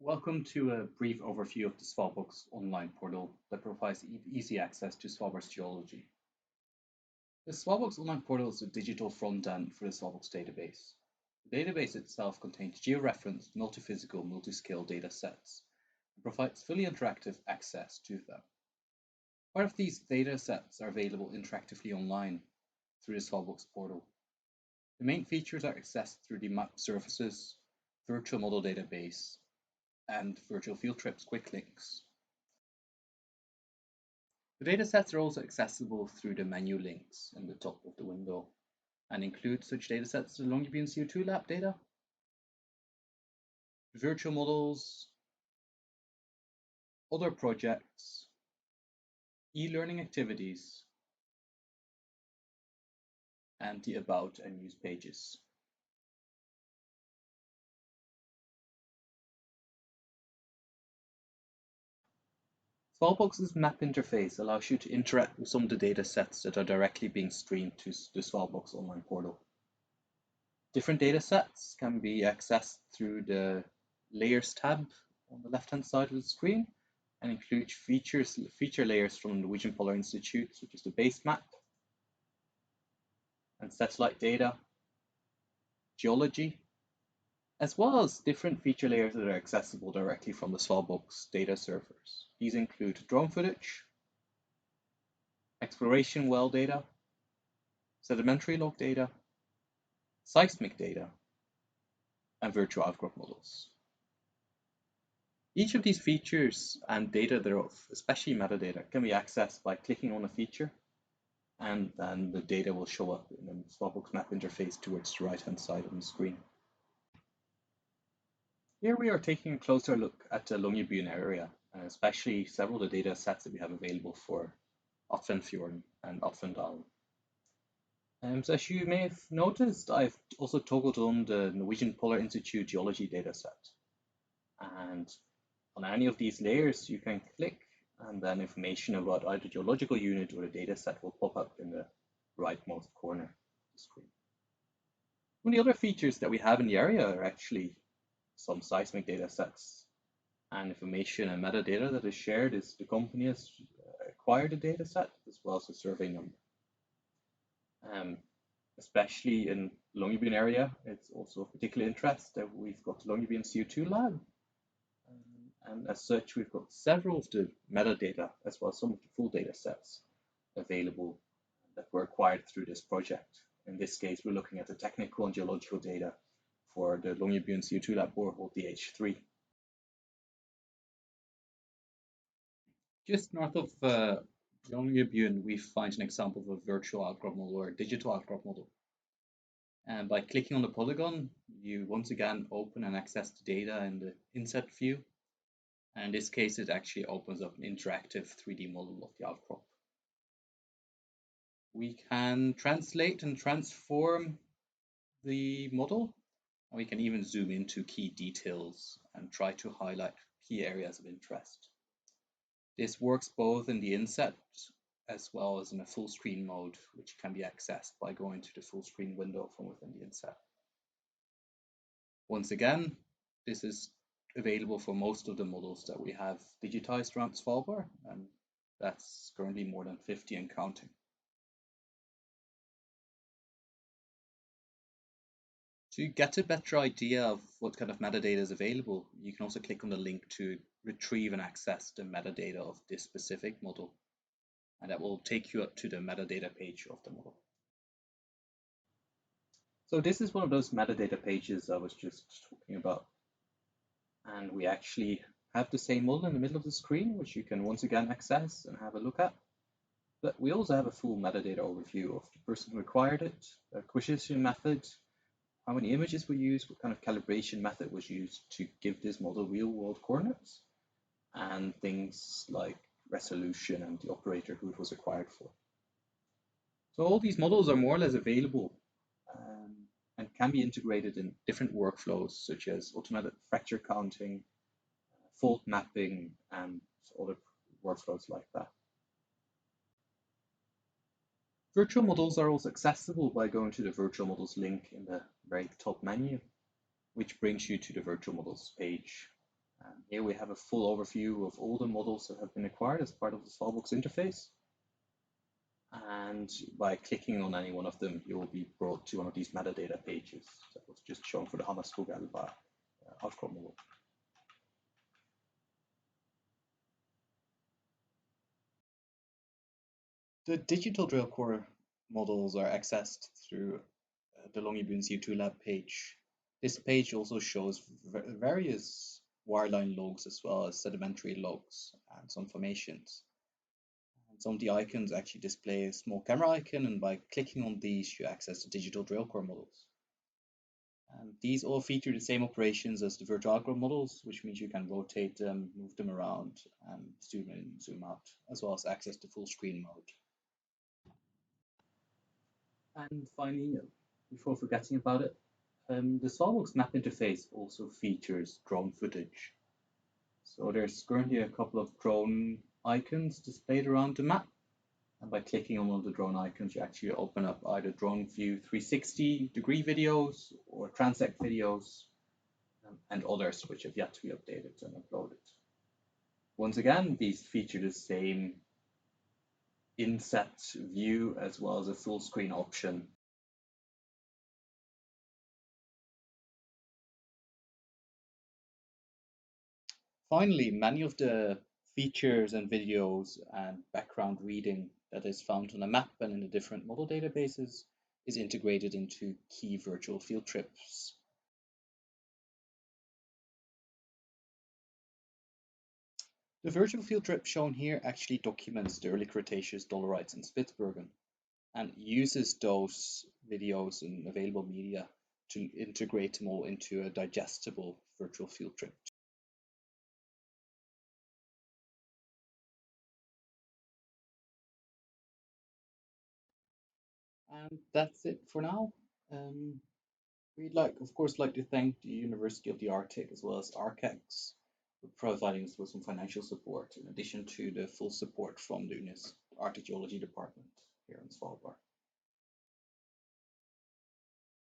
Welcome to a brief overview of the Svalbox online portal that provides easy access to Svalbard's geology. The Svalbox online portal is a digital front end for the Svalbox database. The database itself contains georeferenced, multi-physical, multi-scale data sets and provides fully interactive access to them. Part of these data sets are available interactively online through the Svalbox portal. The main features are accessed through the map services, virtual model database, and virtual field trips quick links. The datasets are also accessible through the menu links in the top of the window and include such datasets as the Longyearbyen CO2 lab data, virtual models, other projects, e-learning activities, and the About and News pages. Svalbox's map interface allows you to interact with some of the data sets that are directly being streamed to the Svalbox online portal. Different data sets can be accessed through the Layers tab on the left-hand side of the screen and include feature layers from the Norwegian Polar Institute, such as the base map and satellite data, geology, as well as different feature layers that are accessible directly from the Svalbox data servers. These include drone footage, exploration well data, sedimentary log data, seismic data, and virtual outcrop models. Each of these features and data thereof, especially metadata, can be accessed by clicking on a feature, and then the data will show up in the Svalbox map interface towards the right-hand side of the screen. Here we are taking a closer look at the Longyearbyen area, and especially several of the data sets that we have available for Ottfjorden and Ottfjorden. So as you may have noticed, I've also toggled on the Norwegian Polar Institute geology dataset. And on any of these layers, you can click, and then information about either the geological unit or the dataset will pop up in the rightmost corner of the screen. One of the other features that we have in the area are actually some seismic data sets, and information and metadata that is shared is the company has acquired the data set as well as the survey number. Especially in the Longyearbyen area, it's also of particular interest that we've got the Longyearbyen CO2 lab, and as such we've got several of the metadata as well as some of the full data sets available that were acquired through this project. In this case, we're looking at the technical and geological data for the Longyearbyen CO2 lab borehole DH3. Just north of Longyearbyen, we find an example of a virtual outcrop model or a digital outcrop model. And by clicking on the polygon, you once again open and access the data in the inset view. And in this case, it actually opens up an interactive 3D model of the outcrop. We can translate and transform the model, and we can even zoom into key details and try to highlight key areas of interest. This works both in the inset as well as in a full screen mode, which can be accessed by going to the full screen window from within the inset. Once again, this is available for most of the models that we have digitized around Svalbard, and that's currently more than 50 and counting. To get a better idea of what kind of metadata is available, you can also click on the link to retrieve and access the metadata of this specific model, and that will take you up to the metadata page of the model. So this is one of those metadata pages I was just talking about. And we actually have the same model in the middle of the screen, which you can once again access and have a look at. But we also have a full metadata overview of the person who acquired it, the acquisition method, how many images were used, what kind of calibration method was used to give this model real-world coordinates, and things like resolution and the operator who it was acquired for. So all these models are more or less available and can be integrated in different workflows such as automated fracture counting, fault mapping, and other workflows like that. Virtual models are also accessible by going to the virtual models link in the very top menu, which brings you to the virtual models page. Here we have a full overview of all the models that have been acquired as part of the Svalbox interface. And by clicking on any one of them, you will be brought to one of these metadata pages that was just shown for the Hammerskogalba outcrop model. The digital drill core models are accessed through the Longyearbyen CO2 lab page. This page also shows various wireline logs as well as sedimentary logs and some formations. And some of the icons actually display a small camera icon, and by clicking on these, you access the digital drill core models. And these all feature the same operations as the virtual outcrop models, which means you can rotate them, move them around, and zoom in, zoom out, as well as access the full screen mode. And finally, before forgetting about it, the Svalbox map interface also features drone footage. So there's currently a couple of drone icons displayed around the map. And by clicking on one of the drone icons, you actually open up either drone view 360-degree videos or transect videos and others which have yet to be updated and uploaded. Once again, these feature the same inset view as well as a full screen option. Finally, many of the features and videos and background reading that is found on a map and in the different model databases is integrated into key virtual field trips. The virtual field trip shown here actually documents the early Cretaceous dolerites in Spitsbergen and uses those videos and available media to integrate them all into a digestible virtual field trip. And that's it for now. We'd of course, like to thank the University of the Arctic as well as ARCEX for providing us with some financial support, in addition to the full support from the UNIS Arctic Geology Department here in Svalbard.